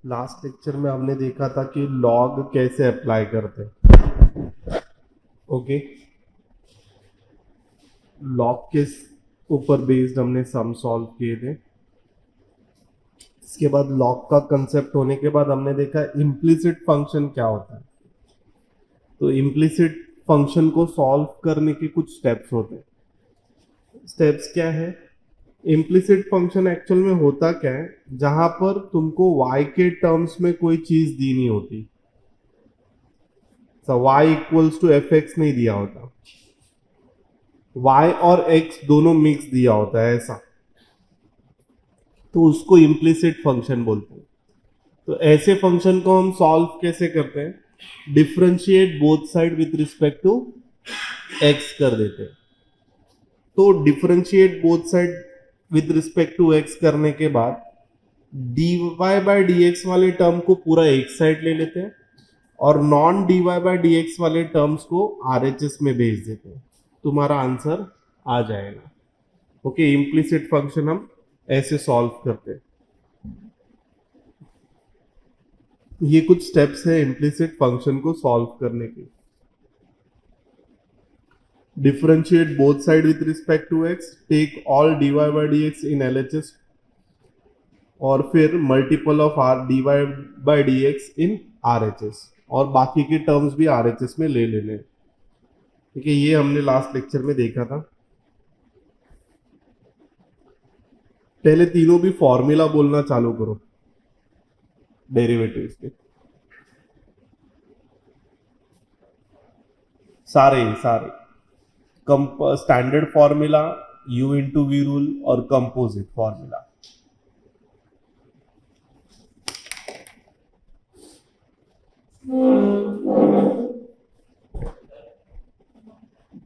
Last lecture में हमने देखा था कि लॉग कैसे अप्लाई करते हैं। ओके, लॉग के ऊपर बेस्ड हमने सम सॉल्व किए थे। इसके बाद लॉग का कंसेप्ट होने के बाद हमने देखा इम्प्लिसिट फंक्शन क्या होता है। तो इम्प्लिसिट फंक्शन को सॉल्व करने के कुछ स्टेप्स होते हैं। स्टेप्स क्या है? इम्प्लिसिट फंक्शन एक्चुअल में होता क्या है, जहां पर तुमको y के टर्म्स में कोई चीज दी नहीं होती। y equals to f x नहीं दिया होता, y और x दोनों मिक्स दिया होता है ऐसा, तो उसको इम्प्लिसिट फंक्शन बोलते हैं। तो ऐसे फंक्शन को हम सॉल्व कैसे करते हैं? Differentiate both side with respect to x कर देते हैं। तो differentiate both side with respect to x करने के बाद dy बाय dx वाले टर्म को पूरा एक साइड ले लेते हैं और नॉन dy बाय dx वाले टर्म्स को RHS में भेज देते हैं। तुम्हारा आंसर आ जाएगा। ओके, इम्प्लिसिट फंक्शन हम ऐसे सॉल्व करते हैं। ये कुछ स्टेप्स है इम्प्लिसिट फंक्शन को सॉल्व करने के। Differentiate both side with respect to x, take all dy by dx in LHS, और फिर multiple of r dy by dx in RHS, और बाकी के टर्म्स भी RHS में ले लेने। ठीक है, ये हमने लास्ट लेक्चर में देखा था। पहले तीनों भी फॉर्मूला बोलना चालू करो डेरिवेटिव्स के, सारे सारे standard formula, u into v rule और कंपोजिट फॉर्मूला।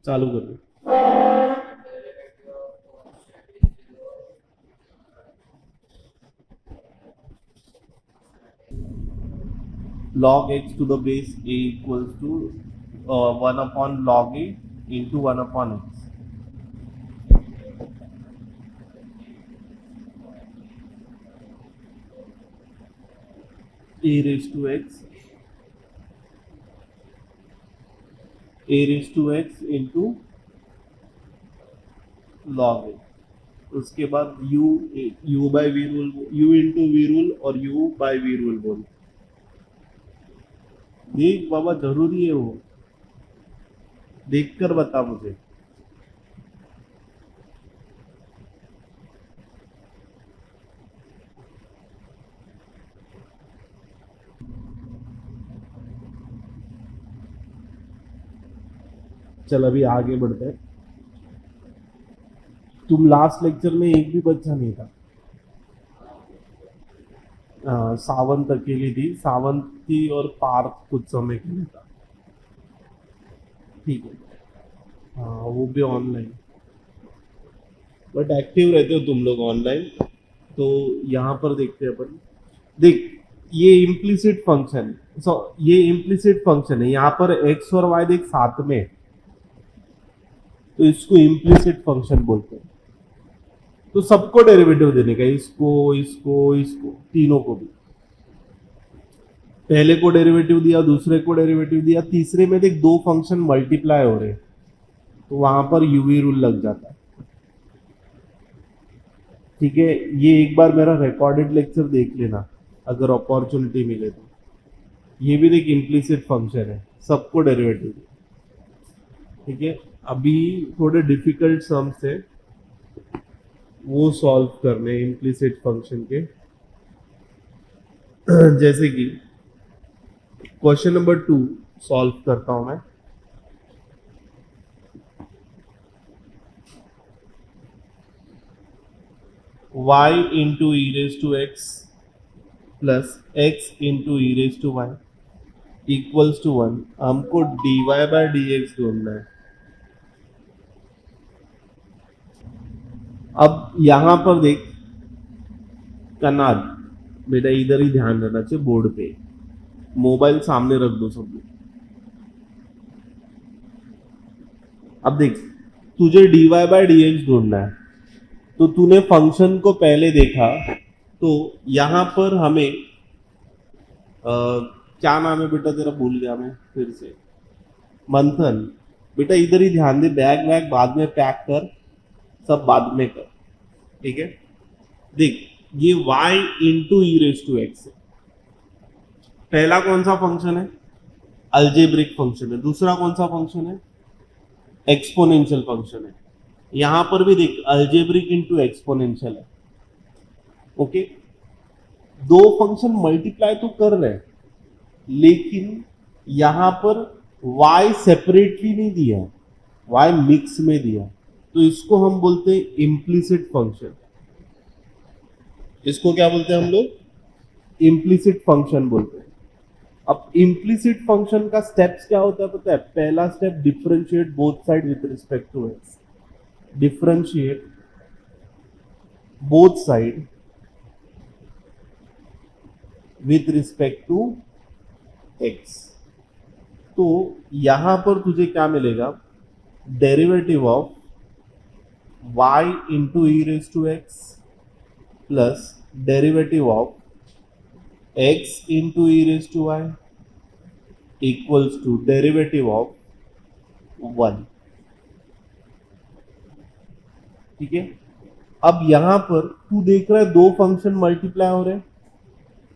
चालू कर दो। log x to the base a equals to 1 upon log a into 1 upon x. a raised to x into log a। उसके बाद u by v rule, u into v rule और u by v rule बोल। देख बाबा, जरूरी है वो, देखकर बता मुझे। चल अभी आगे बढ़ते हैं। तुम लास्ट लेक्चर में एक भी बच्चा नहीं था। सावंत अकेली थी, सावंत थी और पार्थ कुछ समय के लिए था। ठीक है, हाँ वो भी ऑनलाइन, बट एक्टिव रहते हो तुम लोग ऑनलाइन। तो यहाँ पर देखते हैं अपन। देख, ये इम्प्लिसिट फंक्शन, ये इम्प्लिसिट फंक्शन है। यहाँ पर x और y देख साथ में है, तो इसको इम्प्लिसिट फंक्शन बोलते हैं। तो सबको डेरिवेटिव देने का, इसको इसको इसको तीनों को भी। पहले को डेरिवेटिव दिया, दूसरे को डेरिवेटिव दिया, तीसरे में देख दो फंक्शन मल्टीप्लाई हो रहे हैं, तो वहां पर यूवी रूल लग जाता है। ठीक है, ये एक बार मेरा रिकॉर्डेड लेक्चर देख लेना अगर अपॉर्चुनिटी मिले तो। ये भी देख इम्प्लिसिट फंक्शन है, सबको डेरिवेटिव। ठीक है, अभी थोड़े डिफिकल्ट सम्स है वो सॉल्व करने इम्प्लिसिट फंक्शन के। जैसे कि क्वेश्चन नंबर 2 सॉल्व करता हूं मैं। y into e raise to x plus x into e raise to y equals to 1। हमको dy बाय dx ढूंढना है। अब यहां पर देख कनाल, बेटा इधर ही ध्यान रहना चाहिए, बोर्ड पे मोबाइल सामने रख दो सब लोग। अब देख, तुझे dy बाय dx ढूंढना है, तो तूने फंक्शन को पहले देखा, तो यहां पर हमें क्या नाम है बेटा तेरा, भूल गया मैं फिर से। मंथन। बेटा इधर ही ध्यान दे, बैग वैग बाद में पैक कर, सब बाद में कर, ठीक है। देख, ये y into e raise to x है। पहला कौन सा फंक्शन है? अल्जेब्रिक फंक्शन है। दूसरा कौन सा फंक्शन है? एक्सपोनेंशियल फंक्शन है। यहां पर भी देख, अल्जेब्रिक इंटू एक्सपोनेंशियल है। ओके, दो फंक्शन मल्टीप्लाई तो कर रहे हैं, लेकिन यहां पर y सेपरेटली नहीं दिया है, y मिक्स में दिया, तो इसको हम बोलते हैं इम्प्लिसिट फंक्शन। इसको क्या बोलते हैं हम लोग? इम्प्लिसिट फंक्शन बोलते हैं। अब इम्प्लिसिट फंक्शन का स्टेप्स क्या होता है पता है? पहला step, differentiate both side with respect to x. Differentiate both side with respect to x. तो यहां पर तुझे क्या मिलेगा? Derivative of y into e raise to x plus derivative of x into e raise to y equals to derivative of 1। ठीक है। अब यहां पर तू देख रहा है दो फंक्शन मल्टीप्लाई हो रहे हैं,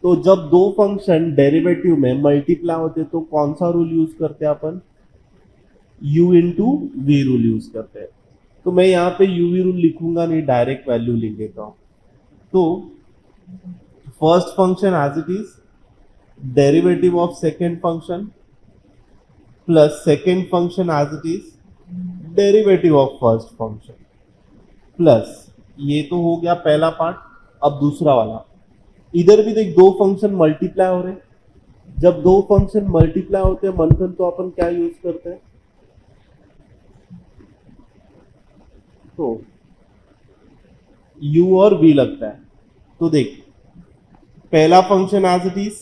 तो जब दो फंक्शन डेरिवेटिव में मल्टीप्लाई होते तो कौन सा रूल यूज करते हैं अपन? u into v rule use करते हैं। तो मैं यहाँ पे यूवी रूल लिखूंगा नहीं, डायरेक्ट वैल्यू लिख देता हूं। तो first function as it is, derivative of second function plus second function as it is, derivative of first function plus, ये तो हो गया पहला पार्ट। अब दूसरा वाला, इधर भी देख दो फंक्शन मल्टीप्लाई हो रहे हैं। जब दो फंक्शन मल्टीप्लाई होते हैं मंथन, तो अपन क्या यूज करते हैं? तो u और v लगता है। तो देख, पहला function as it is,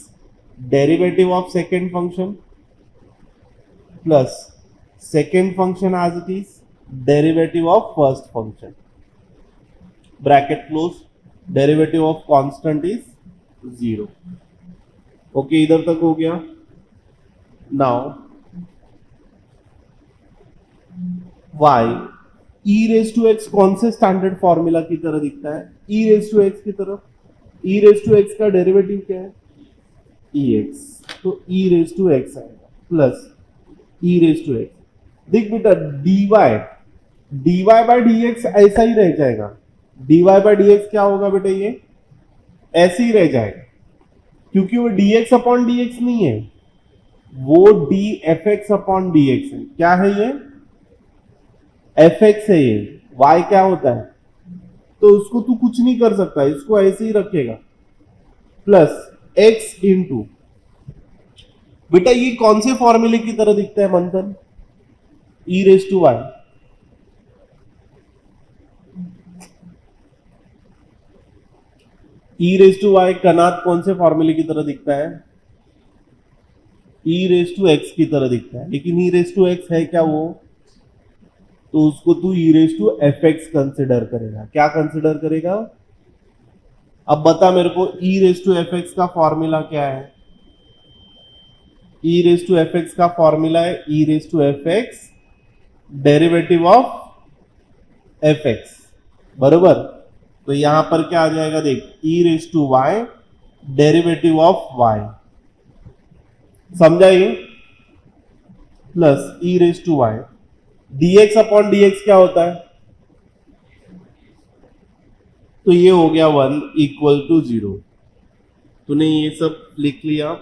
derivative of second function plus second function as it is, derivative of first function, bracket close, derivative of constant is 0। Okay, इधर तक हो गया। Now y e raise to x कौन से standard formula की तरह दिखता है? e रेस टू एक्स की तरफ। e रेस टू एक्स का डेरिवेटिव क्या है? ex, तो e रेस टू एक्स आएगा plus e raise to x. देख बेटा, dy बाय dx ऐसा ही रह जाएगा। dy बाय dx क्या होगा बेटा? ये ऐसे ही रह जाएगा, क्योंकि वो dx अपॉन dx नहीं है, वो dfx अपॉन dx है। क्या है ये? fx है ये। y क्या होता है? तो उसको तू कुछ नहीं कर सकता, इसको ऐसे ही रखेगा प्लस x इंटू, बेटा ये कौन से फॉर्मूले की तरह दिखता है Manthan? e raise to y. e raise to y कनात कौन से फॉर्मूले की तरह दिखता है? e रेस टू एक्स की तरह दिखता है, लेकिन e रेस टू एक्स है क्या वो? तो उसको तू e raise to f x consider करेगा। क्या कंसिडर करेगा? अब बता मेरे को, e raise to f x का फॉर्मूला क्या है? e raise to f x का फॉर्मूला है e raise to f x derivative of f x, बरोबर। तो यहां पर क्या आ जाएगा? देख, e raise to y derivative of y, समझा ये? Plus e raise to y, dx upon dx क्या होता है? तो ये हो गया 1 इक्वल टू 0। तूने ये सब लिख लिया।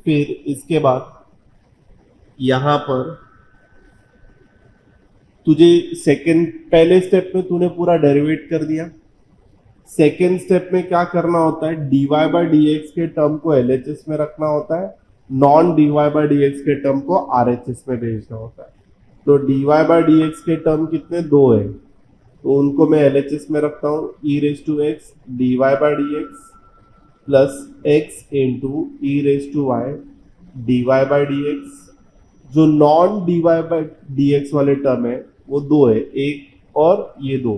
फिर इसके बाद यहां पर तुझे सेकेंड, पहले स्टेप में तूने पूरा डेरिवेट कर दिया। सेकेंड स्टेप में क्या करना होता है? dy बाय dx के टर्म को LHS में रखना होता है, नॉन dy बाय dx के टर्म को RHS में भेजना होता है। तो dy बाय dx के टर्म कितने? 2 है, तो उनको मैं LHS में रखता हूं, e raise to x dy by dx प्लस x into e raise to y dy by dx। जो नॉन dy बाय dx वाले टर्म है वो 2 है, एक और ये 2,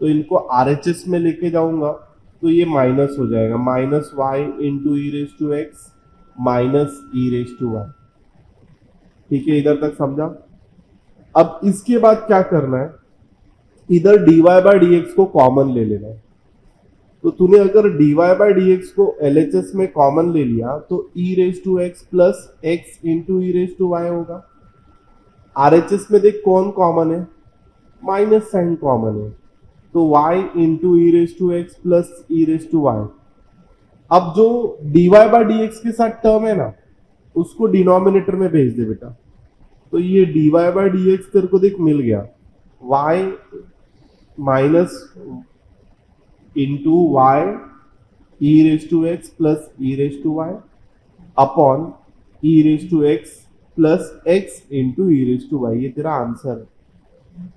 तो इनको RHS में लेके जाऊंगा तो ये माइनस हो जाएगा, minus y into e raise to x minus e raise to y. ठीक है, इधर तक समझा। अब इसके बाद क्या करना है, इधर dy बाय डी एक्स को कॉमन ले लेना है। तो तूने अगर dy बाय डी एक्स को LHS में कॉमन ले लिया तो e raise to x plus x into e raise to y होगा। RHS में देख कौन कॉमन है, माइनस साइन कॉमन है, तो y into e raise to x plus e raise to y. अब जो dy बाय डी एक्स के साथ टर्म है ना, उसको डिनोमिनेटर में भेज दे बेटा। तो ये dy बाय डी एक्स तेरे को देख मिल गया, y minus into y e raise to x plus e raise to y upon e raise to x plus x into e raise to y. ये तेरा आंसर है।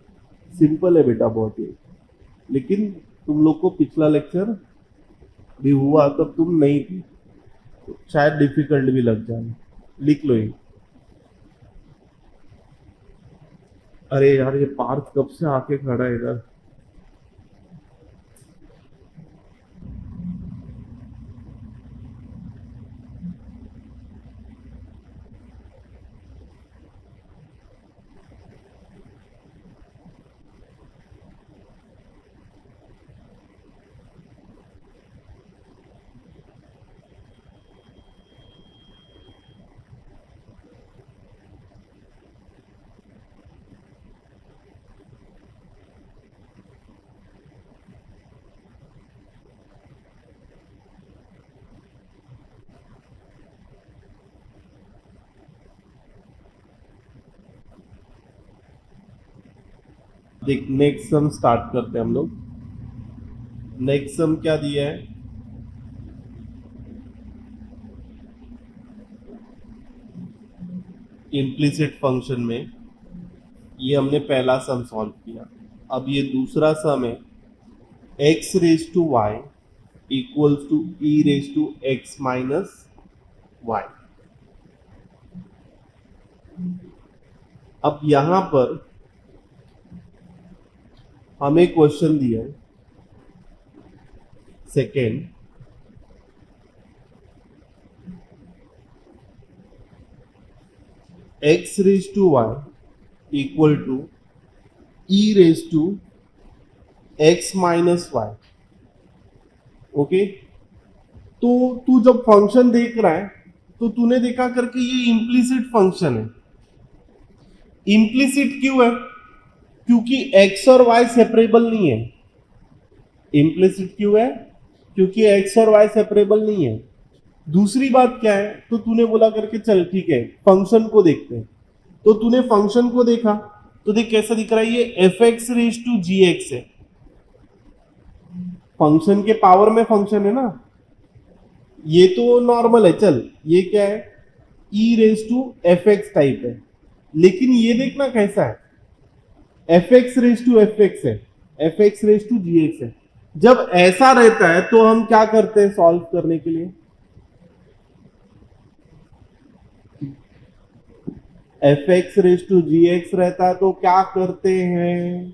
सिंपल है बेटा बहुत ही। लेकिन तुम लोग को पिछला लेक्चर भी हुआ तब तुम नहीं थी, तो शायद डिफिकल्ट भी लग जाए। लिख लो ये। अरे यार, ये पार्थ कब से आके खड़ा है इधर। देख, नेक्स्ट सम स्टार्ट करते हैं हम लोग। नेक्स्ट सम क्या दिया है, इम्प्लिसिट फंक्शन में। ये हमने पहला सम सॉल्व किया। अब ये दूसरा सम है, x raise to y equals to e raise to x minus y. अब यहां पर हमें क्वेश्चन दिया है second, x raise to y equal to e raise to x minus y. Okay, तो तू जब फंक्शन देख रहा है तो तूने देखा करके ये इम्प्लिसिट फंक्शन है। इम्प्लिसिट क्यों है, क्योंकि x और y सेपरेबल नहीं है। इम्प्लिसिट क्यों है, क्योंकि x और y सेपरेबल नहीं है। दूसरी बात क्या है, तो तूने बोला करके चल ठीक है फंक्शन को देखते हैं। तो तूने फंक्शन को देखा तो देख कैसा दिख रहा है, ये f x raise to g x है। फंक्शन के पावर में फंक्शन है ना, ये तो नॉर्मल है। चल ये क्या है, e raise to f x type है। लेकिन ये देखना कैसा है, f x raise to f x है, f x raise to g x है। जब ऐसा रहता है तो हम क्या करते हैं सॉल्व करने के लिए, f x raise to g x रहता है तो क्या करते हैं,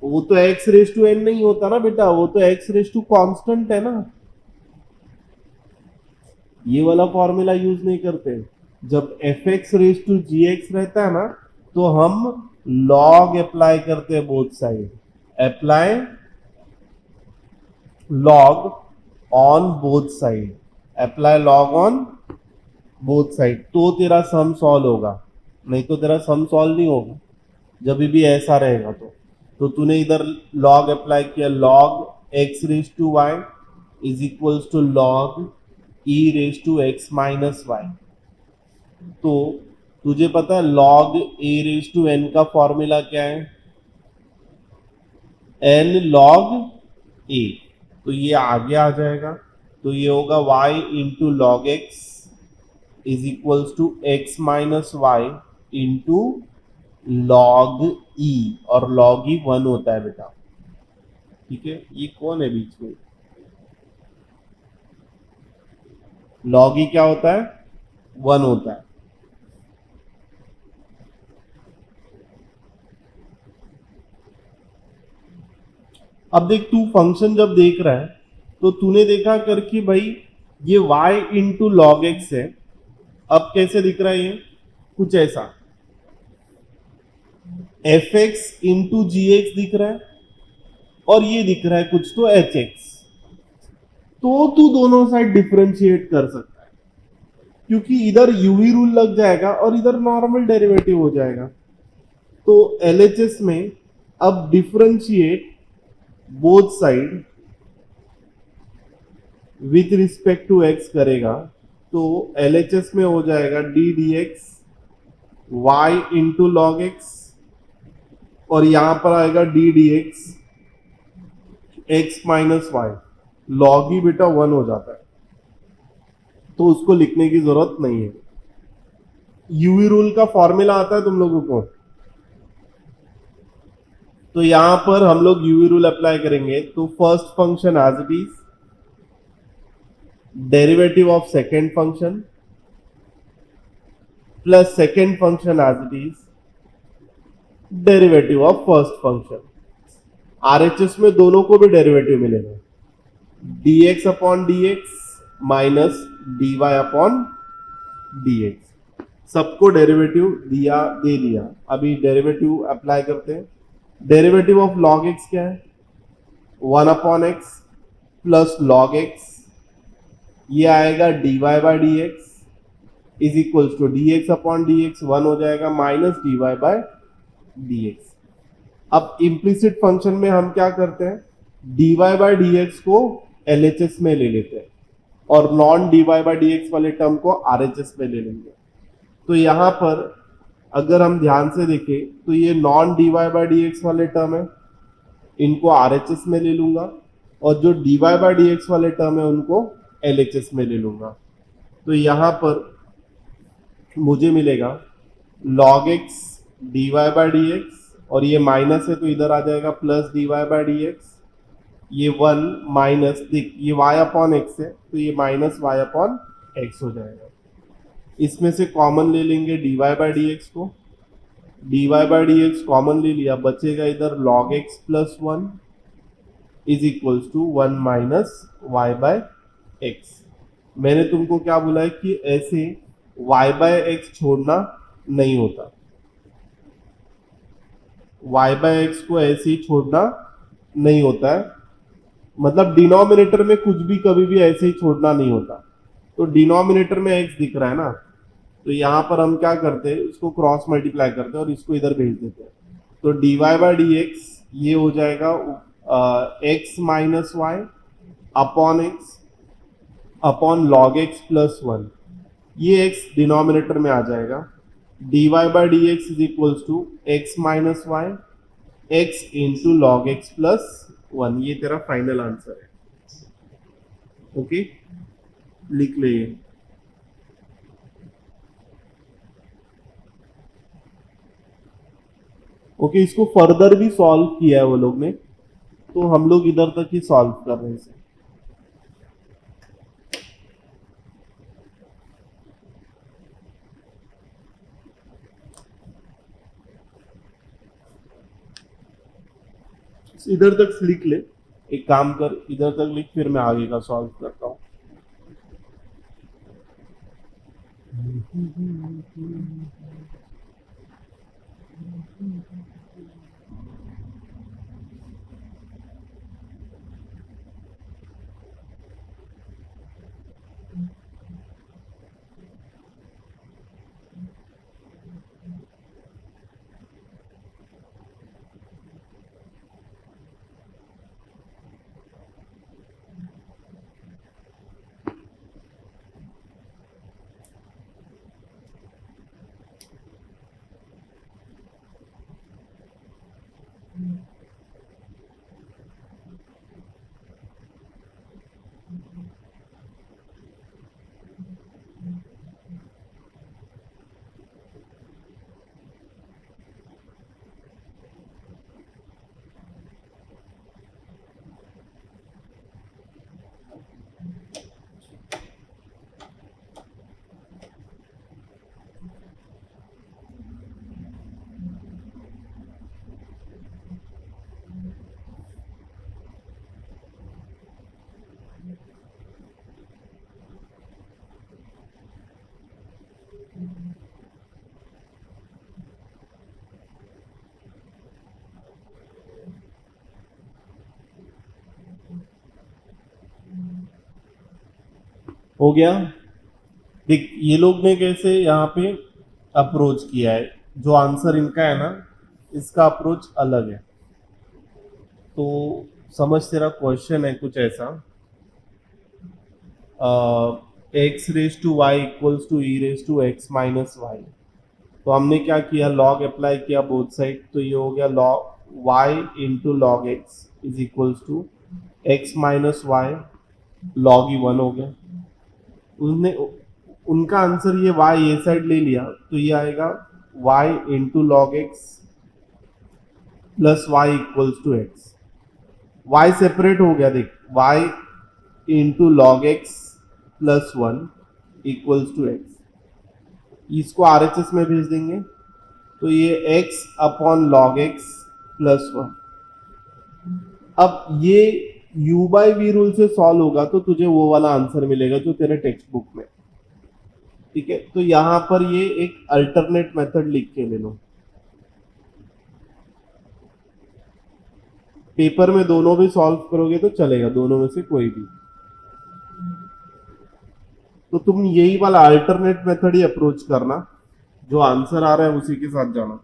वो तो एक्स रेज टू एन नहीं होता ना बेटा, वो तो एक्स रेज टू कॉन्स्टेंट है ना। ये वाला फॉर्मूला यूज नहीं करते। जब f x raise to g x रहता है ना तो हम लॉग अप्लाई करते हैं both side. Apply log on both side, apply log on both side, तो तेरा सम सॉल्व होगा। नहीं तो तेरा सम सॉल्व नहीं होगा जब भी ऐसा रहेगा। तो तूने इधर लॉग अप्लाई किया, log x raise to y is equals to log e raise to x minus y. तो तुझे पता है log a raise to n का फॉर्मूला क्या है, एन लॉग ए। तो ये आगे आ जाएगा, तो ये होगा y into log x is equals to x minus y into log e, और लॉग ई 1 होता है बेटा। ठीक है, ये कौन है बीच में, लॉग ई क्या होता है, 1 होता है। अब देख, तू फंक्शन जब देख रहा है तो तूने देखा कर कि भाई ये y इंटू लॉग एक्स है। अब कैसे दिख रहा है ये? कुछ ऐसा एफ एक्स इंटू जी एक्स दिख रहा है, और ये दिख रहा है कुछ तो एच एक्स। तो तू दोनों साइड डिफरेंशिएट कर सकता है, क्योंकि इधर यूवी रूल लग जाएगा और इधर नॉर्मल डेरिवेटिव हो जाएगा। तो एलएचएस में अब differentiate both side with respect to x करेगा, तो एलएचएस में हो जाएगा d d x y into log x, और यहां पर आएगा d d x x minus y. Log ही बेटा 1 हो जाता है, तो उसको लिखने की जरूरत नहीं है। यूवी रूल का फॉर्मूला आता है तुम लोगों को, तो यहां पर हम लोग यूवी रूल अप्लाई करेंगे। तो first function as it is, derivative of second function plus second function as it is derivative of first function. RHS में दोनों को भी डेरिवेटिव मिलेगा, dx upon dx minus dy upon dx। सबको derivative दे दिया। अभी डेरिवेटिव अप्लाई करते हैं। डेरिवेटिव ऑफ लॉग एक्स क्या है? 1 upon x plus log x, ये आएगा dy by d x is equals to d x upon d x 1 हो जाएगा minus dy by d x. अब इम्प्लिसिट फंक्शन में हम क्या करते हैं, dy बाय डी एक्स को एलएचएस में ले लेते हैं और non dy by d x वाले टर्म को आरएचएस में ले लेंगे। तो यहां पर अगर हम ध्यान से देखें तो ये non dy by d x वाले टर्म है, इनको आरएचएस में ले लूंगा, और जो dy बाय डी एक्स वाले टर्म है उनको एलएचएस में ले लूंगा। तो यहां पर मुझे मिलेगा log x dy by d x, और ये माइनस है तो इधर आ जाएगा plus dy by d x. ये 1 माइनस, देख ये y अपॉन एक्स है तो ये माइनस y अपॉन एक्स हो जाएगा। इसमें से कॉमन ले लेंगे dy बाय डी एक्स को, dy by d x common ले लिया, बचेगा इधर log x plus 1 is equals to 1 minus y by x. मैंने तुमको क्या बोला है कि ऐसे y बाय एक्स छोड़ना नहीं होता, y बाय एक्स को ऐसे ही छोड़ना नहीं होता है, मतलब डिनोमिनेटर में कुछ भी कभी भी ऐसे ही छोड़ना नहीं होता। तो डिनोमिनेटर में x दिख रहा है ना, तो यहां पर हम क्या करते हैं, इसको क्रॉस मल्टीप्लाई करते हैं और इसको इधर भेज देते हैं। तो dy बाय डी एक्स ये हो जाएगा x minus y upon x upon log x plus 1। ये x डिनोमिनेटर में आ जाएगा, dy by d x is equals to x minus y x into log x plus 1। ये तेरा फाइनल आंसर है। ओके, लिख ले ये। ओके, इसको फर्दर भी सॉल्व किया है वो लोग ने, तो हम लोग इधर तक ही सॉल्व कर रहे हैं इसे। इधर तक लिख ले, एक काम कर इधर तक लिख, फिर मैं आगे का सॉल्व करता हूं। हो गया। देख ये लोग ने कैसे यहाँ पे अप्रोच किया है, जो आंसर इनका है ना, इसका अप्रोच अलग है। तो समझ, तेरा क्वेश्चन है कुछ ऐसा, x raise to y equals to e raise to x minus y. तो हमने क्या किया, लॉग अप्लाई किया बोथ साइड, तो ये हो गया log y into log x is equals to x minus y, log ही वन हो गया। उसने उनका आंसर ये y ये साइड ले लिया, तो ये आएगा y into log x plus y equals to x. y separate हो गया, देख y into log x plus one equals to x. इसको RHS में भेज देंगे, तो ये x upon log x plus one. अब ये u बाई वी रूल से सॉल्व होगा तो तुझे वो वाला आंसर मिलेगा जो तेरे टेक्स्ट बुक में। ठीक है, तो यहां पर ये एक अल्टरनेट मेथड लिख के ले लो। पेपर में दोनों भी सॉल्व करोगे तो चलेगा, दोनों में से कोई भी। तो तुम यही वाला अल्टरनेट मेथड ही अप्रोच करना, जो आंसर आ रहा है उसी के साथ जाना।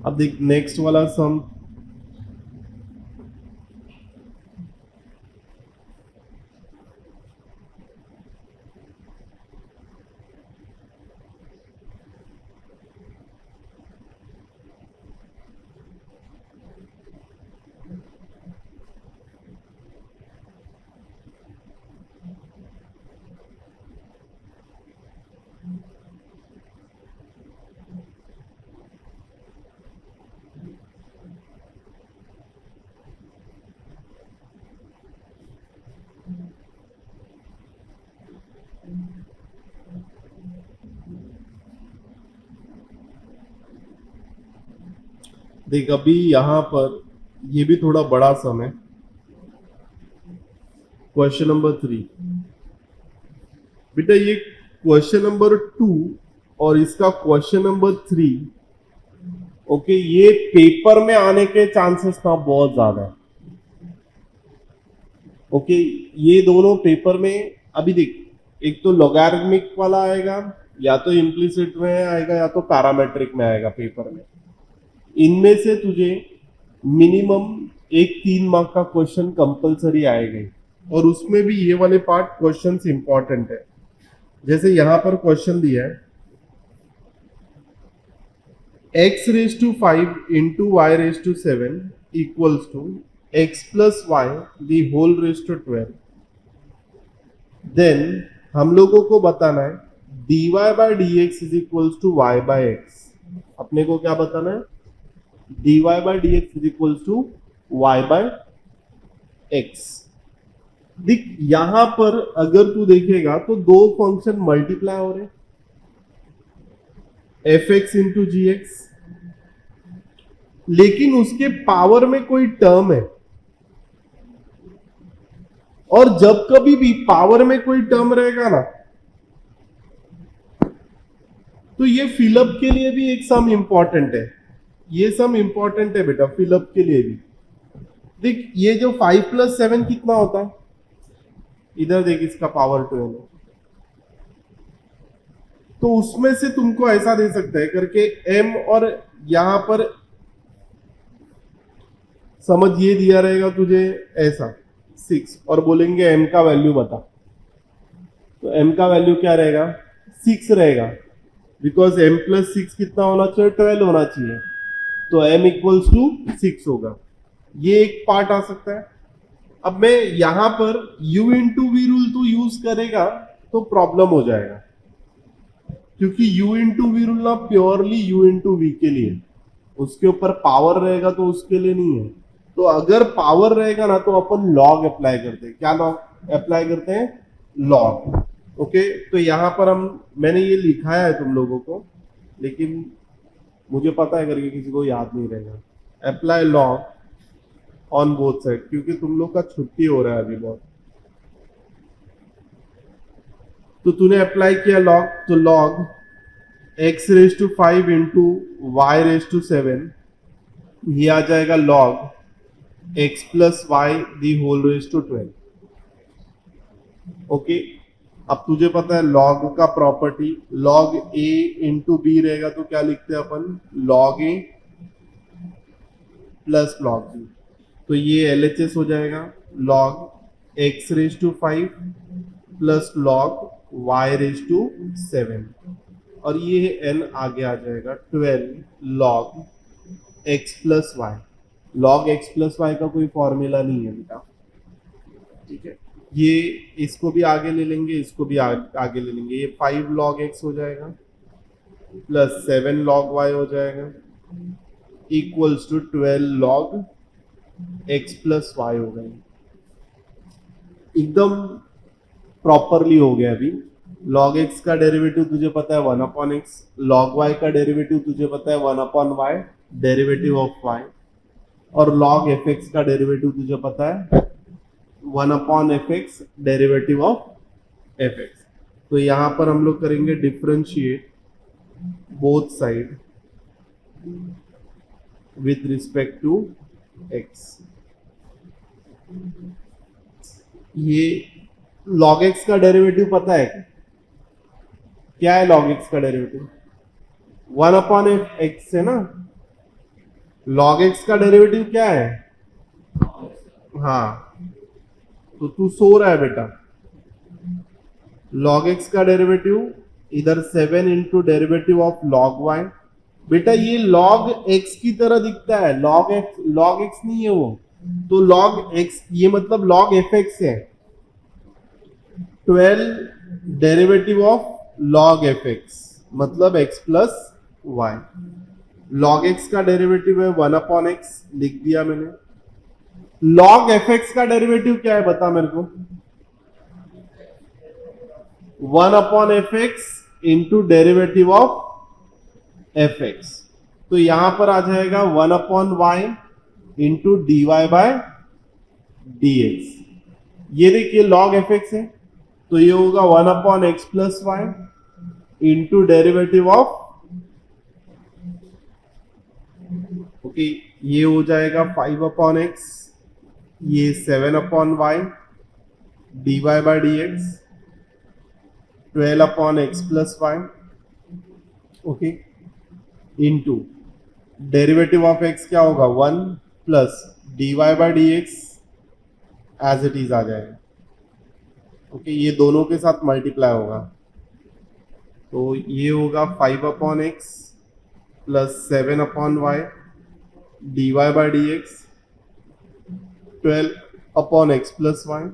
अब देख नेक्स्ट वाला सम, देख अभी यहां पर ये भी थोड़ा बड़ा सम है। क्वेश्चन नंबर 3, बेटा ये क्वेश्चन नंबर 2 और इसका क्वेश्चन नंबर 3, ओके, ये पेपर में आने के चांसेस ना बहुत ज्यादा है। ओके, ये दोनों पेपर में, अभी देख एक तो लॉगरिथमिक वाला आएगा, या तो इम्प्लिसिट में आएगा या तो पैरामेट्रिक में आएगा पेपर में। इनमें से तुझे मिनिमम एक 3 मार्क का क्वेश्चन कंपलसरी आएगा ही। और उसमें भी ये वाले पार्ट क्वेश्चंस इंपॉर्टेंट है। जैसे यहां पर क्वेश्चन दिया है, x raise to 5 into y raise to 7 equals to x plus y the whole raise to 12। Then हम लोगों को बताना है dy by d x is equals to y by x. अपने को क्या बताना है, dy by d x is equals to y by x. देख यहां पर अगर तू देखेगा तो दो फंक्शन मल्टीप्लाई हो रहे, एफ एक्स इंटू जी एक्स, लेकिन उसके पावर में कोई टर्म है। और जब कभी भी पावर में कोई टर्म रहेगा ना, तो ये फिलअप के लिए भी एक सम इंपॉर्टेंट है। ये सम इंपॉर्टेंट है बेटा फिलअप के लिए भी। देख ये जो 5 प्लस 7 कितना होता है, इधर देख इसका पावर 12 है, तो उसमें से तुमको ऐसा दे सकता है करके m, और यहां पर समझ ये दिया रहेगा तुझे ऐसा 6, और बोलेंगे m का वैल्यू बता, तो m का वैल्यू क्या रहेगा, 6 रहेगा, बिकॉज m प्लस 6 कितना होना चाहिए, 12 होना चाहिए, तो m इक्वल्स टू 6 होगा। ये एक पार्ट आ सकता है। अब मैं यहां पर u इंटू वी रूल तो यूज करेगा तो प्रॉब्लम हो जाएगा, क्योंकि u इंटू वी रूल ना प्योरली u इंटू वी के लिए, उसके ऊपर पावर रहेगा तो उसके लिए नहीं है। तो अगर पावर रहेगा ना तो अपन लॉग अप्लाई करते हैं। क्या लॉग अप्लाई करते हैं, लॉग। ओके, तो यहां पर मैंने ये लिखाया है तुम लोगों को, लेकिन मुझे पता है करके किसी को याद नहीं रहेगा। Apply log on both side, क्योंकि तुम लोग का छुट्टी हो रहा है अभी बहुत। तो तूने अप्लाई किया लॉग, तो log x raise to 5 into y raise to 7, ये आ जाएगा log x plus y the whole raise to 12। Okay, अब तुझे पता है लॉग का property, log a into b रहेगा तो क्या लिखते हैं अपन, log a plus log b. तो ये एलएचएस हो जाएगा log x raise to 5 plus log y raise to 7, और ये एन आगे आ जाएगा 12 log x plus y. Log x plus y का कोई फॉर्मूला नहीं है बेटा, ठीक है। ये इसको भी आगे ले लेंगे, इसको भी आगे ले लेंगे, ये 5 लॉग एक्स हो जाएगा प्लस 7 लॉग वाई हो जाएगा equals to 12 log x plus y हो गई। एकदम प्रॉपरली हो गया। अभी लॉग एक्स का डेरिवेटिव तुझे पता है 1/x, लॉग वाई का डेरिवेटिव तुझे पता है 1/y डेरिवेटिव ऑफ वाई, और लॉग एफ एक्स का डेरिवेटिव तुझे पता है 1/fx derivative of f x. तो यहां पर हम लोग करेंगे differentiate both side with respect to x. ये log x का डेरिवेटिव पता है क्या है? log x का डेरिवेटिव 1/x है ना। log x का डेरिवेटिव क्या है? हाँ, तो तू सो रहा है बेटा। log x का डेरिवेटिव इधर 7 into derivative of log y। बेटा ये log x की तरह दिखता है, log x नहीं है वो, तो log x ये मतलब log fx है। 12 डेरिवेटिव ऑफ log fx मतलब x plus y. log x का डेरिवेटिव है 1/x, लिख दिया मैंने। log fx का डेरिवेटिव क्या है बता मेरे को? 1/fx into derivative of fx। तो यहां पर आ जाएगा 1/y into dy by dx। ये देखिए log fx है, तो ये होगा 1/x plus y into derivative of, okay, ये हो जाएगा 5/x, ये 7/y dy by dx 12/x plus y, okay, into derivative of x क्या होगा 1 plus dy by dx as it is आ जाएगा। ओके, ये दोनों के साथ मल्टीप्लाई होगा, तो ये होगा 5/x plus 7/y dy by dx 12/x plus y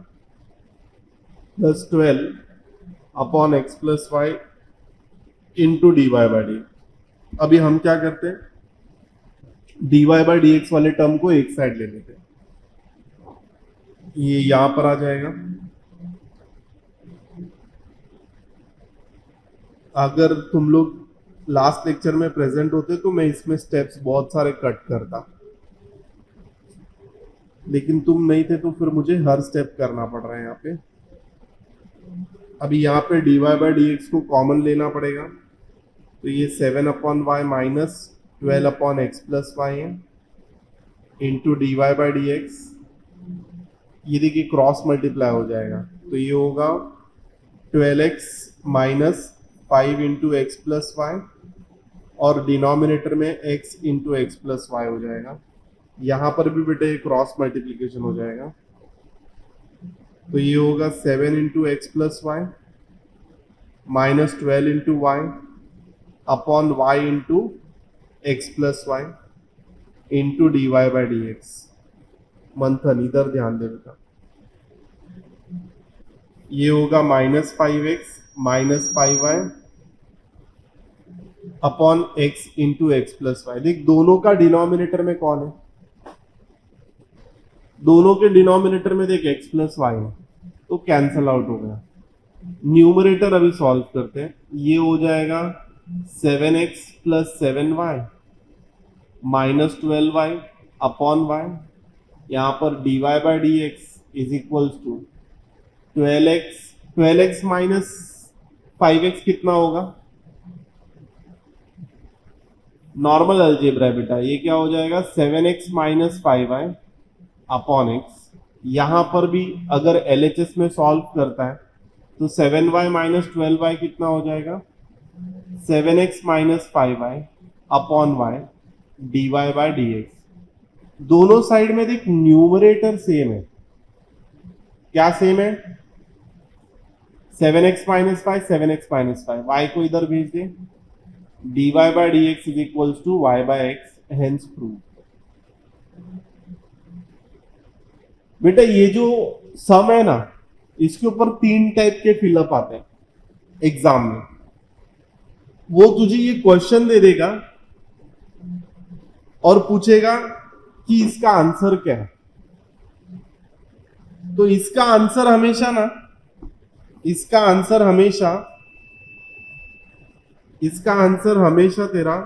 plus 12/x plus y into dy by dx। अभी हम क्या करते हैं, dy बाय dx वाले टर्म को एक साइड ले लेते हैं, ये यहां पर आ जाएगा। अगर तुम लोग लास्ट लेक्चर में प्रेजेंट होते तो मैं इसमें स्टेप्स बहुत सारे कट करता, लेकिन तुम नहीं थे तो फिर मुझे हर स्टेप करना पड़ रहा है यहाँ पे। अभी यहाँ पे dy बाय dx को कॉमन लेना पड़ेगा, तो ये 7/y minus 12/x plus y है इंटू dy बाय dx। ये देखिए क्रॉस मल्टीप्लाई हो जाएगा, तो ये होगा 12x minus 5 into x plus y, और डिनोमिनेटर में x into x plus y हो जाएगा। यहां पर भी बेटे क्रॉस मल्टीप्लीकेशन हो जाएगा, तो ये होगा 7 into x plus y minus 12 into y upon y into x plus y into d y by d x. Manthan इधर ध्यान दे बेटा, ये होगा -5x minus 5y upon x into x plus y. देख दोनों का डिनोमिनेटर में कौन है? दोनों के डिनोमिनेटर में देख x प्लस वाई है, तो कैंसल आउट हो गया। न्यूमरेटर अभी सॉल्व करते हैं, ये हो जाएगा 7x plus 7y minus 12y upon y, यहां पर dy by d x is equals to 12x minus 5x कितना होगा? नॉर्मल अलजेब्रा है बेटा, ये क्या हो जाएगा 7x minus 5y upon x. यहां पर भी अगर एलएचएस में सॉल्व करता है तो 7y माइनस 12y कितना हो जाएगा 7x minus 5y upon y dy by dx। दोनों साइड में देख न्यूमरेटर सेम है, क्या सेम है 7x minus 5 7x minus 5, y को इधर भेज दे dy by dx is equals to y by x, hence prove. बेटा ये जो सम है ना, इसके ऊपर 3 टाइप के फिलअप आते हैं एग्जाम में। वो तुझे ये क्वेश्चन दे देगा और पूछेगा कि इसका आंसर क्या है। तो इसका आंसर हमेशा ना, इसका आंसर हमेशा तेरा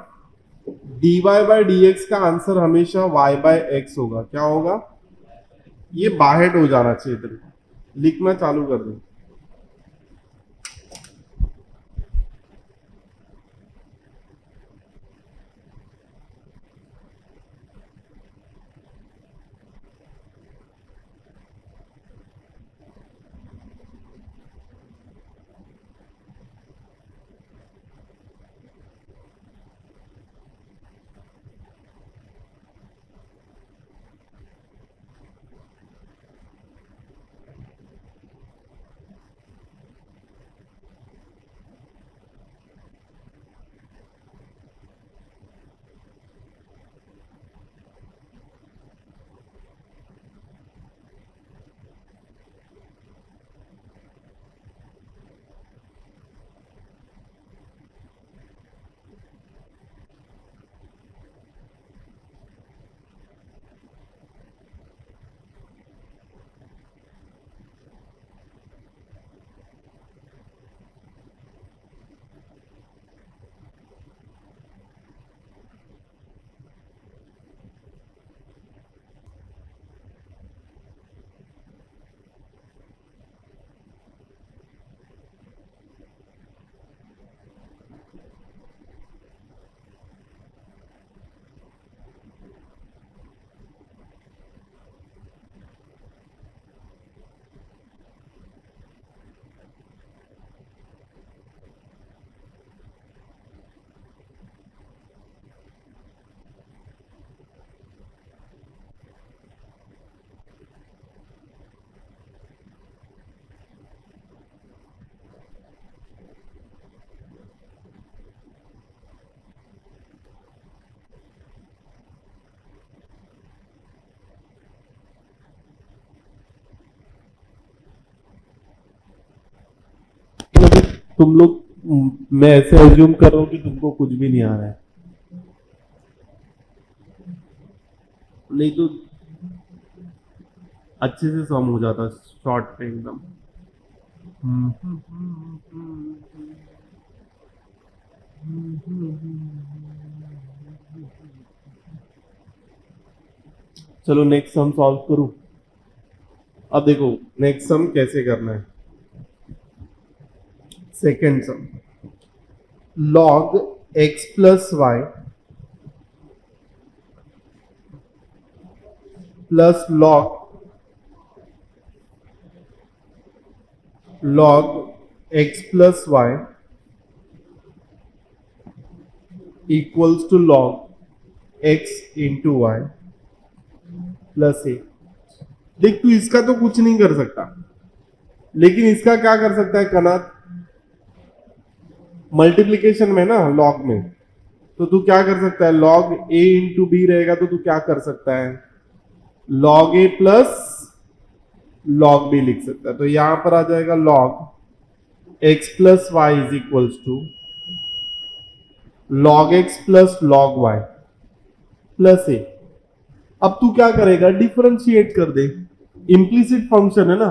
dy बाय dx का आंसर हमेशा y बाय x होगा। क्या होगा, ये बाहर हो जाना चाहिए तेरे को, लिखना चालू कर दे। तुम लोग, मैं ऐसे एज्यूम कर रहा हूं कि तुमको कुछ भी नहीं आ रहा है, नहीं तो अच्छे से सम हो जाता शॉर्ट पे एकदम। चलो नेक्स्ट सम सॉल्व करूं। अब देखो नेक्स्ट सम कैसे करना है। Second sum, log x plus y plus log x plus y equals to log x into y plus a. देख तू इसका तो कुछ नहीं कर सकता, लेकिन इसका क्या कर सकता है कनात, मल्टीप्लीकेशन में ना लॉग में, तो तू क्या कर सकता है log a इंटू बी रहेगा तो तू क्या कर सकता है log a plus log b लिख सकता है। तो यहां पर आ जाएगा log x plus y is equals to log x plus log y plus a. अब तू क्या करेगा, डिफरेंशिएट कर दे, इम्प्लीसिट फंक्शन है ना,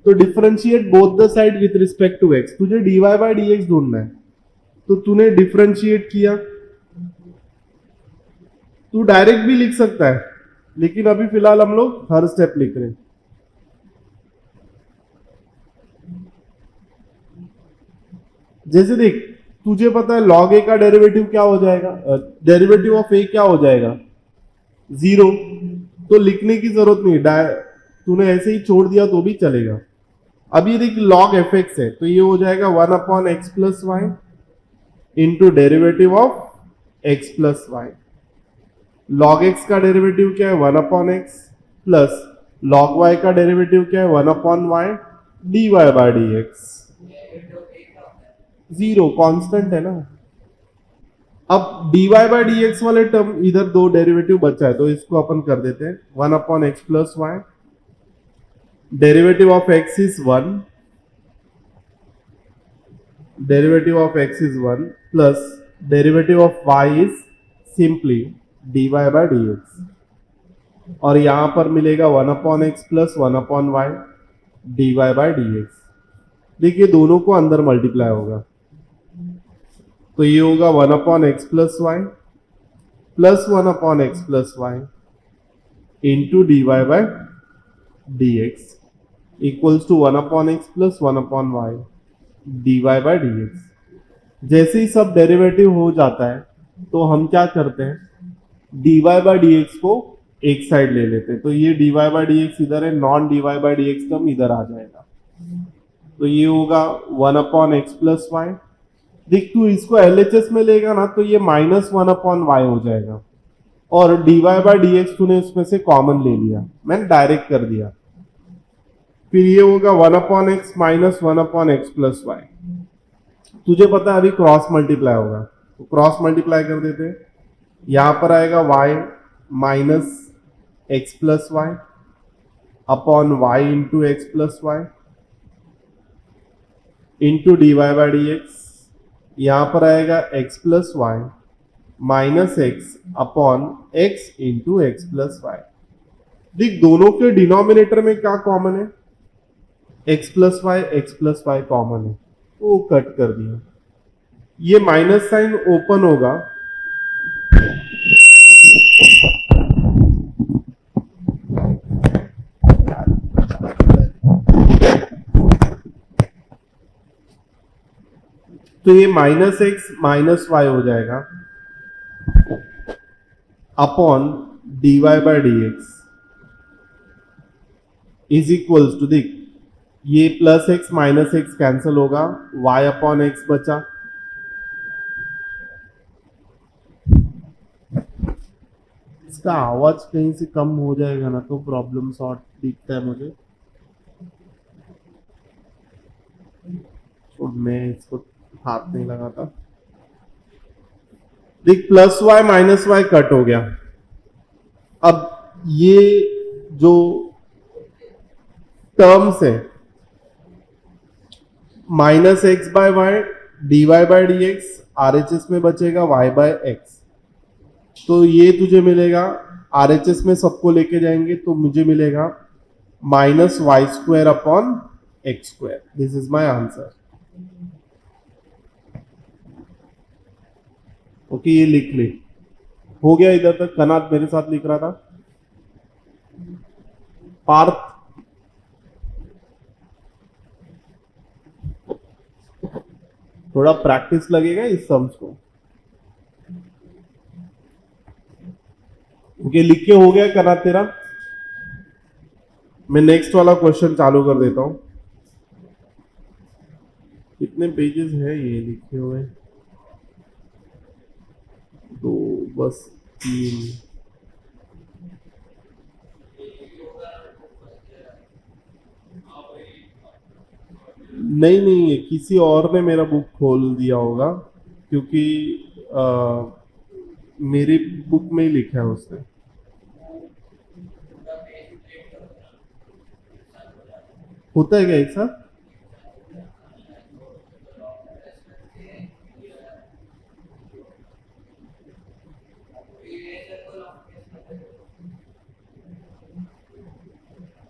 तो differentiate both the side with respect to x। तुझे dy बाय dx ढूंढना है, तो तूने डिफरेंशिएट किया। तू डायरेक्ट भी लिख सकता है, लेकिन अभी फिलहाल हम लोग हर स्टेप लिख रहे हैं। जैसे देख तुझे पता है log a का डेरिवेटिव क्या हो जाएगा, डेरिवेटिव ऑफ a क्या हो जाएगा, 0। तो लिखने की जरूरत नहीं, तूने ऐसे ही छोड़ दिया तो भी चलेगा। अब ये देख log एफ एक्स है तो ये हो जाएगा 1/x plus y into derivative of x plus y. log x का डेरिवेटिव क्या है 1/x प्लस log y का डेरिवेटिव क्या है 1/y dy by dx। 0 constant है ना। अब dy बाय dx वाले टर्म, इधर दो डेरिवेटिव बचा है तो इसको अपन कर देते हैं 1/x plus y, derivative of x is 1, derivative of x is 1 plus derivative of y is simply dy by dx, और यहां पर मिलेगा 1/x plus 1/y dy by dx। देखिए दोनों को अंदर मल्टीप्लाई होगा तो ये होगा 1/x plus y plus 1/x plus y into dy by dx equals to 1/x plus 1/y dy by dx। जैसे ही सब डेरिवेटिव हो जाता है तो हम क्या करते हैं, dy बाय dx को एक साइड ले लेते हैं, तो ये dy बाय dx इधर है, non dy by dx term इधर आ जाएगा तो ये होगा 1/x प्लस वाई। देख तू इसको LHS में लेगा ना तो ये -1/y हो जाएगा, और dy बाय dx तूने उसमें से कॉमन ले लिया, मैंने डायरेक्ट कर दिया, फिर ये होगा 1/x minus 1/x plus Y. तुझे पता है अभी क्रॉस मल्टीप्लाई होगा तो क्रॉस मल्टीप्लाई कर देते हैं, यहां पर आएगा y minus x plus y upon y into x plus y into dy by dx। यहां पर आएगा x plus y minus x upon x into x plus y. देख दोनों के डिनोमिनेटर में क्या कॉमन है, x प्लस वाई कॉमन है तो वो कट कर दिया। ये माइनस साइन ओपन होगा तो ये माइनस एक्स माइनस वाई हो जाएगा upon dy by dx is equals to, देख ये plus x minus x cancel होगा, y अपॉन एक्स बचा, इसका आवाज कहीं से कम हो जाएगा ना तो प्रॉब्लम सॉर्ट दिखता है मुझे, तो मैं इसको हाथ नहीं लगाता। देख plus y minus y cut हो गया, अब ये जो टर्म्स है minus x by y d y by d x RHS में बचेगा y बाय एक्स, तो ये तुझे मिलेगा RHS में सबको लेके जाएंगे तो मुझे मिलेगा minus y square upon x square. This is my answer. Okay ये लिख ले, हो गया इधर तक। कनात मेरे साथ लिख रहा था, पार्थ थोड़ा प्रैक्टिस लगेगा इस सम्स को। ओके लिख के हो गया कनात तेरा। मैं नेक्स्ट वाला क्वेश्चन चालू कर देता हूं। कितने पेजेस है ये लिखे हुए, दो बस 3। नहीं नहीं किसी और ने मेरा बुक खोल दिया होगा क्योंकि मेरी बुक में ही लिखा है उसने। होता है क्या ऐसा?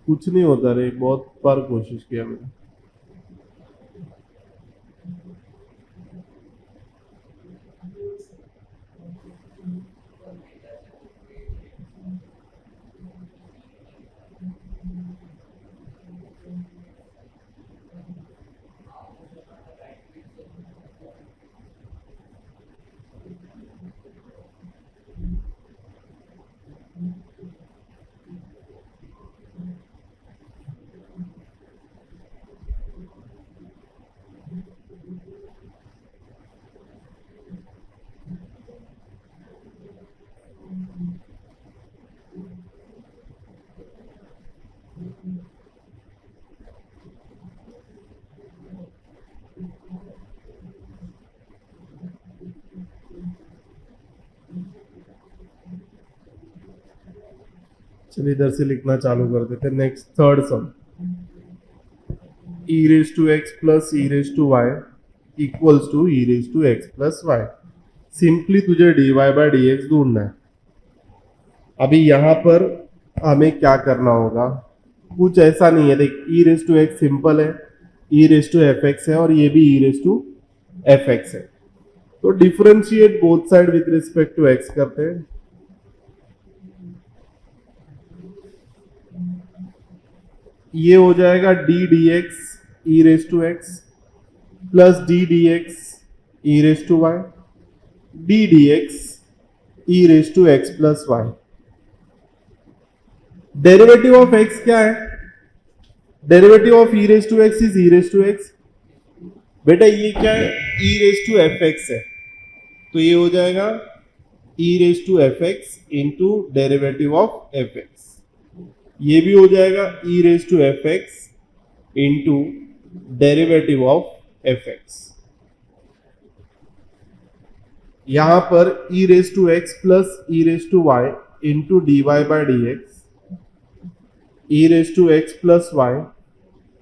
कुछ नहीं होता रे, बहुत बार कोशिश किया मैंने। चलिए इधर से लिखना चालू कर देते हैं। Next third sum, e raise to x plus e raise to y equals to e raise to x plus y. Simply तुझे dy बाय डी एक्स ढूंढना है। अभी यहाँ पर हमें क्या करना होगा, कुछ ऐसा नहीं है। देख, e raise to x simple है, e raise to f x है और ये भी e raise to f x है। तो differentiate both side with respect to x करते हैं। ये हो जाएगा d d x e raise to x plus d d x e raise to y d d x e raise to x plus y. Derivative of x क्या है? Derivative of E raise to x is e raise to x. बेटा ये क्या है? E raise to f x है, तो ये हो जाएगा e raise to f x into derivative of f x. ये भी हो जाएगा e raise to f x into derivative of f x. यहां पर e raise to x plus e raise to y into d y by d x, e raise to x plus y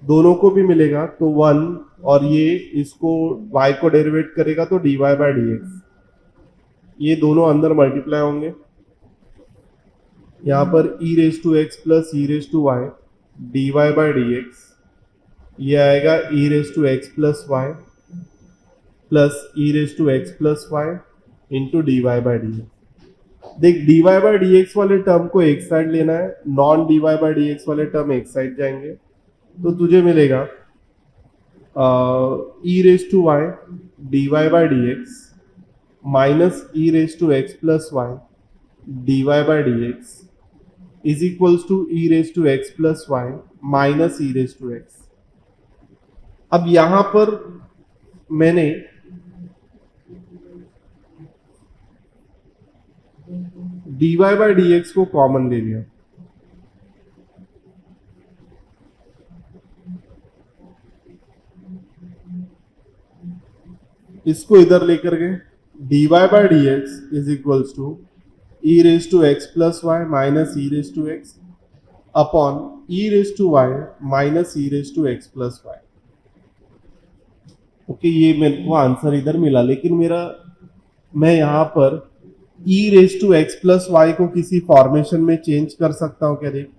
दोनों को भी मिलेगा तो 1, और ये इसको y को डेरिवेट करेगा तो dy बाय डी एक्स। ये दोनों अंदर मल्टीप्लाई होंगे। यहाँ पर e raise to x plus e raise to y d y by d x, ये आएगा e raise to x plus y plus e raise to x plus y into d y by d x. देख, d y by d x वाले term को एक side लेना है, non d y by d x वाले term एक side जाएंगे, तो तुझे मिलेगा e raise to y d y by d x minus e raise to x plus y d y by d x is equals to e raise to x plus y minus e raise to x. अब यहां पर मैंने dy by d x को common ले लिया। इसको इधर लेकर गए, dy by d x is equals to e raise to x plus y minus e raise to x upon e raise to y minus e raise to x plus y. Okay, ये मेरे को answer इधर मिला, लेकिन मैं यहां पर e raise to x plus y को किसी फॉर्मेशन में चेंज कर सकता हूं क्या? देख,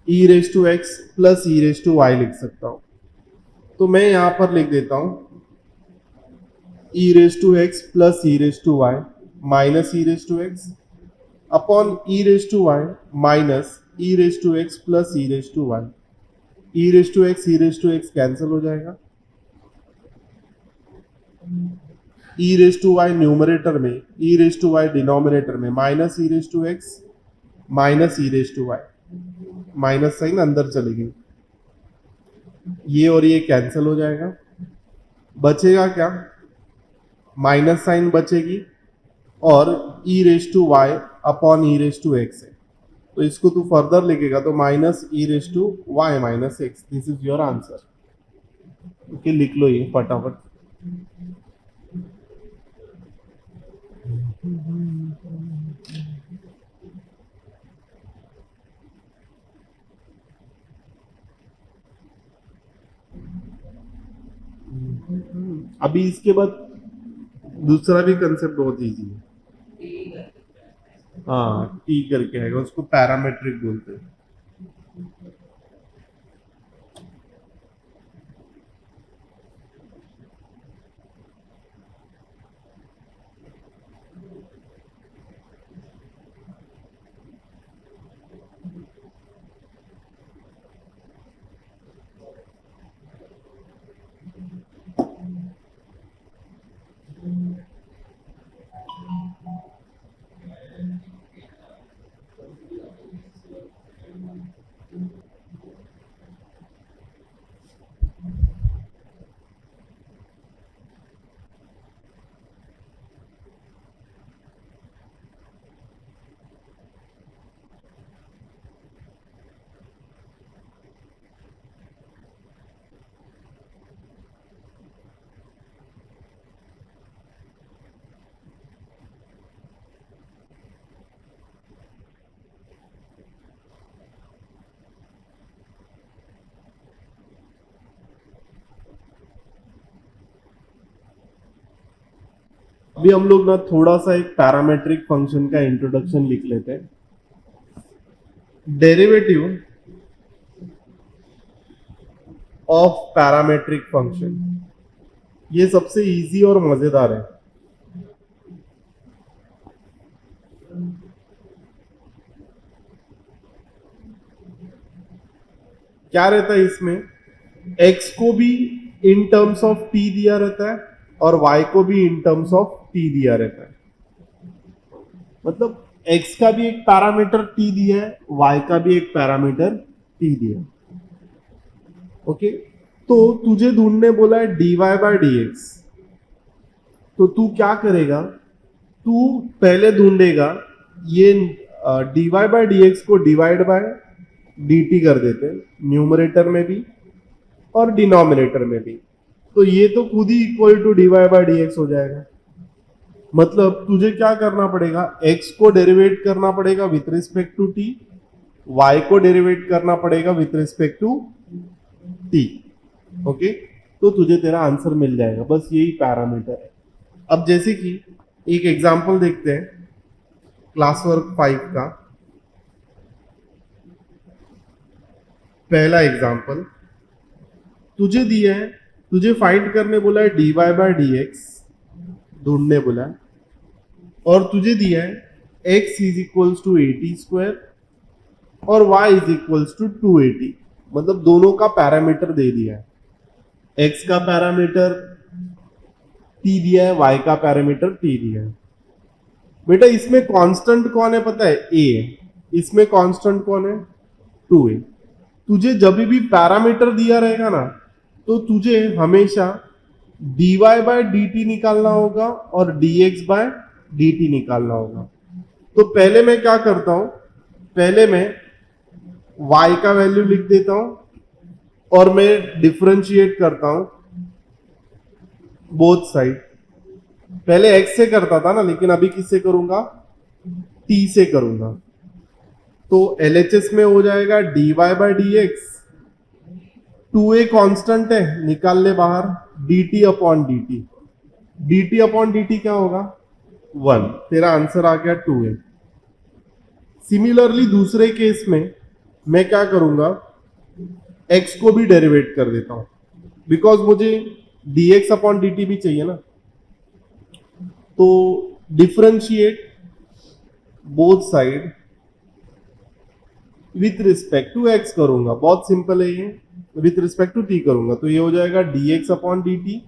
e raise to x plus e raise to y लिख सकता हूं। तो मैं यहां पर लिख देता हूं e raise to x plus e raise to y minus e raise to x upon e raise to y minus e raise to x plus e raise to y. E raise to x cancel हो जाएगा। E raise to y numerator में, e raise to y denominator में, minus e raise to x minus e raise to y, minus sign अंदर चलेगी, ये और ये cancel हो जाएगा। बचेगा क्या? माइनस साइन बचेगी और e raise to y upon e raise to x है, तो इसको तू फर्दर लिखेगा तो minus e raise to y minus x. This is your answer. Okay, लिख लो ये फटाफट। अभी इसके बाद दूसरा भी कंसेप्ट बहुत इजी है। हाँ, टी करके आएगा, उसको पैरामेट्रिक बोलते हैं। अभी हम लोग ना थोड़ा सा एक पैरामेट्रिक फंक्शन का इंट्रोडक्शन लिख लेते हैं. डेरिवेटिव ऑफ पैरामेट्रिक फंक्शन, ये सबसे इजी और मजेदार है. क्या रहता है इसमें, x को भी इन टर्म्स ऑफ t दिया रहता है और y को भी इन टर्म्स ऑफ t दिया रहता है. मतलब x का भी एक पैरामीटर t दिया है, y का भी एक पैरामीटर t दिया है. ओके, तो तुझे ढूंढने बोला है dy बाय dx. तो तू क्या करेगा, तू पहले ढूंढेगा ये dy बाय dx को डिवाइड बाय dt कर देते हैं, न्यूमरेटर में भी और डिनोमिनेटर में भी. तो ये तो खुद ही equal to dy by dx हो जाएगा. मतलब तुझे क्या करना पड़ेगा, x को डेरिवेट करना पड़ेगा with respect to t, y को डेरिवेट करना पड़ेगा with respect to t. Okay, तो तुझे तेरा आंसर मिल जाएगा. बस यही पैरामीटर है. अब जैसे कि एक एग्जांपल देखते हैं क्लास वर्क 5 का. पहला एग्जांपल तुझे दिया है, तुझे फाइंड करने बोला है dy बाय dx, ढूंढने बोला है, और तुझे दिया है x is equals to 80 square और y इज इक्वल्स टू 280. मतलब दोनों का पैरामीटर दे दिया है. x का पैरामीटर t दिया है, y का पैरामीटर t दिया है. बेटा इसमें कांस्टेंट कौन है पता है, a है. इसमें कांस्टेंट कौन है, 2a. तुझे जब भी पैरामीटर दिया रहेगा ना, तो तुझे हमेशा dy बाय dt निकालना होगा और dx बाय dt निकालना होगा. तो पहले मैं क्या करता हूं, पहले मैं y का वैल्यू लिख देता हूं और मैं डिफरेंशिएट करता हूं बोथ साइड. पहले x से करता था ना, लेकिन अभी किससे करूंगा, t से करूंगा. तो LHS में हो जाएगा dy by dx, 2a constant है, निकाल ले बाहर, dt upon dt. dt upon dt क्या होगा, 1. तेरा आंसर आ गया 2a. सिमिलरली दूसरे केस में मैं क्या करूंगा, x को भी डेरिवेट कर देता हूं, बिकॉज मुझे dx अपॉन dt भी चाहिए ना. तो differentiate both side with respect to x करूंगा. बहुत सिंपल है ये, विथ रिस्पेक्ट टू t करूंगा. तो ये हो जाएगा dx अपॉन dt.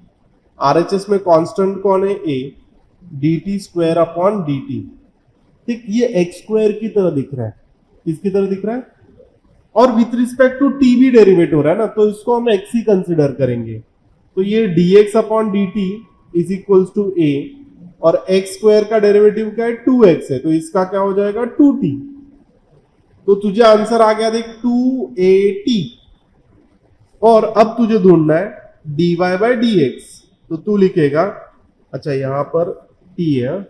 RHS में कांस्टेंट कौन है, a, dt square upon dt. ठीक, ये x स्क्वायर की तरह दिख रहा है. किसकी तरह दिख रहा है, और विथ रिस्पेक्ट टू t भी डेरिवेट हो रहा है ना, तो इसको हम x ही कंसिडर करेंगे. तो ये dx upon dt is equals to a, और x स्क्वायर का डेरिवेटिव क्या है, 2x है, तो इसका क्या हो जाएगा 2t. तो तुझे आंसर आ गया देख 280. और अब तुझे ढूंढना है dy बाय dx. तो तू लिखेगा, अच्छा यहां पर t है,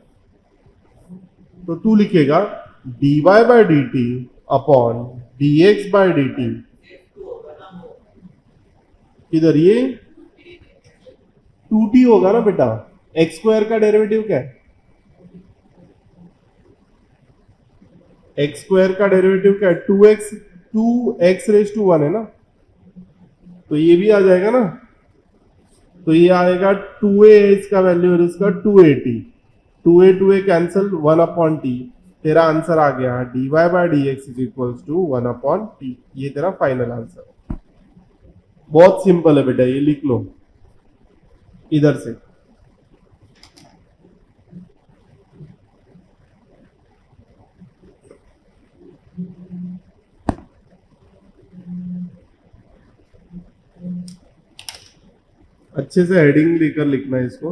तो तू लिखेगा dy by dt upon dx by dt. इधर ये 2t होगा ना बेटा. x स्क्वायर का डेरिवेटिव क्या है, x स्क्वायर का डेरिवेटिव क्या है, 2x रेज टू 1 है ना. तो ये भी आ जाएगा ना. तो ये आएगा 2a है इसका वैल्यू, और इसका 280. 2a cancel, 1 upon t. तेरा आंसर आ गया dy by dx is equals to 1 upon t. ये तेरा फाइनल आंसर. बहुत सिंपल है बेटा, ये लिख लो इधर से. अच्छे से हेडिंग लेकर लिखना है इसको.